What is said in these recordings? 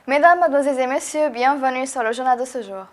Mesdames, Mademoiselles et Messieurs, bienvenue sur le journal de ce jour.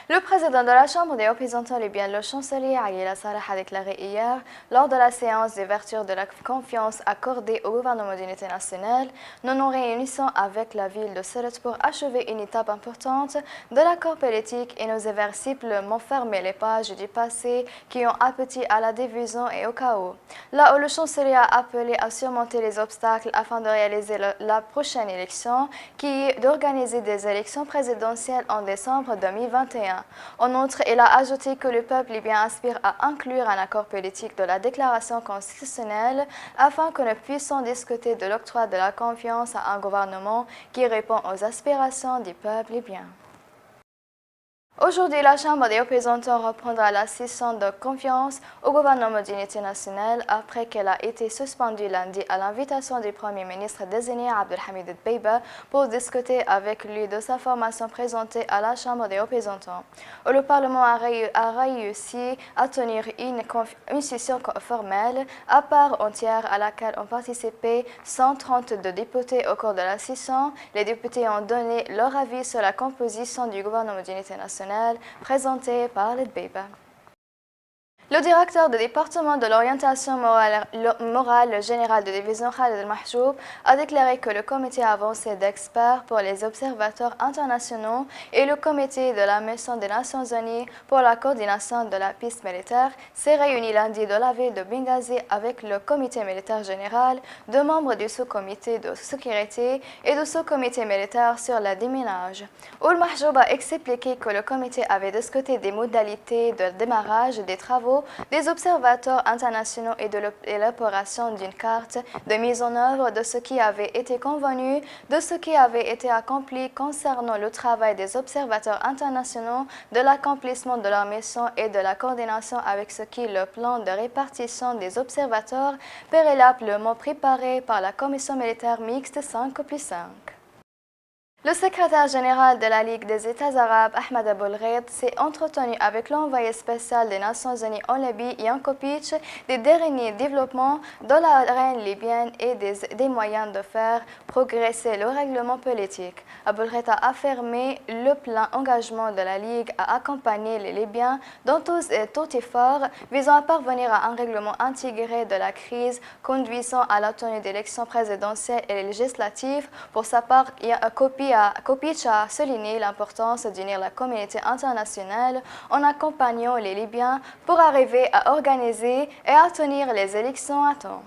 Le président de la Chambre des représentants libyen, le chancelier Aguila Saleh, a déclaré hier, lors de la séance d'ouverture de la confiance accordée au gouvernement d'unité nationale, nous nous réunissons avec la ville de Seret pour achever une étape importante de l'accord politique et nous avons simplement fermé les pages du passé qui ont abouti à la division et au chaos. Là où le chancelier a appelé à surmonter les obstacles afin de réaliser la prochaine élection, qui est d'organiser des élections présidentielles en décembre 2021. En outre, il a ajouté que le peuple libyen aspire à inclure un accord politique de la déclaration constitutionnelle afin que nous puissions discuter de l'octroi de la confiance à un gouvernement qui répond aux aspirations du peuple libyen. Aujourd'hui, la Chambre des représentants reprendra la session de confiance au gouvernement d'unité nationale après qu'elle a été suspendue lundi à l'invitation du Premier ministre désigné Abdelhamid Dbeiba pour discuter avec lui de sa formation présentée à la Chambre des représentants. Le Parlement a réussi à tenir une session formelle à part entière à laquelle ont participé 132 députés au cours de la session. Les députés ont donné leur avis sur la composition du gouvernement d'unité nationale présenté par Dbeiba. Le directeur du département de l'orientation morale générale de division Khaled El-Mahjoub a déclaré que le comité avancé d'experts pour les observateurs internationaux et le comité de la Mission des Nations Unies pour la coordination de la piste militaire s'est réuni lundi dans la ville de Benghazi avec le comité militaire général, deux membres du sous-comité de sécurité et du sous-comité militaire sur le déminage. El-Mahjoub a expliqué que le comité avait discuté des modalités de démarrage des travaux des observateurs internationaux et de l'élaboration d'une carte de mise en œuvre de ce qui avait été convenu, de ce qui avait été accompli concernant le travail des observateurs internationaux, de l'accomplissement de leur mission et de la coordination avec ce qui est le plan de répartition des observateurs préalablement préparé par la Commission militaire mixte 5+5. Le secrétaire général de la Ligue des États arabes, Ahmed Aboulgheid, s'est entretenu avec l'envoyé spécial des Nations Unies en Libye, Jan Kopic, des derniers développements dans l'arène libyenne et des moyens de faire progresser le règlement politique. Aboulgheid a affirmé le plein engagement de la Ligue à accompagner les Libyens dans tout effort visant à parvenir à un règlement intégré de la crise conduisant à la tenue d'élections présidentielles et législatives. Pour sa part, Kopic a souligné l'importance d'unir la communauté internationale en accompagnant les Libyens pour arriver à organiser et à tenir les élections à temps.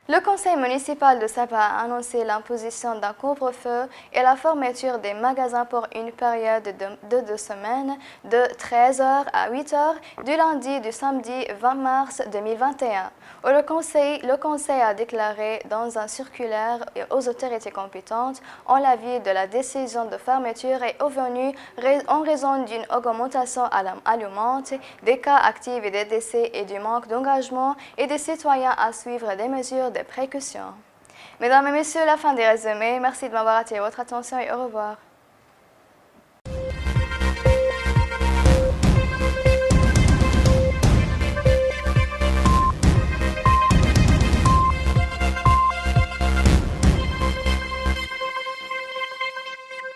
Le conseil municipal de Saba a annoncé l'imposition d'un couvre-feu et la fermeture des magasins pour une période de 2 semaines de 13 h à 8 h du lundi du samedi 20 mars 2021. Le conseil a déclaré dans un circulaire aux autorités compétentes en l'avis de la décision de fermeture est venue en raison d'une augmentation alarmante des cas actifs et des décès et du manque d'engagement et des citoyens à suivre des mesures de précaution. Mesdames et messieurs, la fin des résumés. Merci de m'avoir attiré votre attention et au revoir.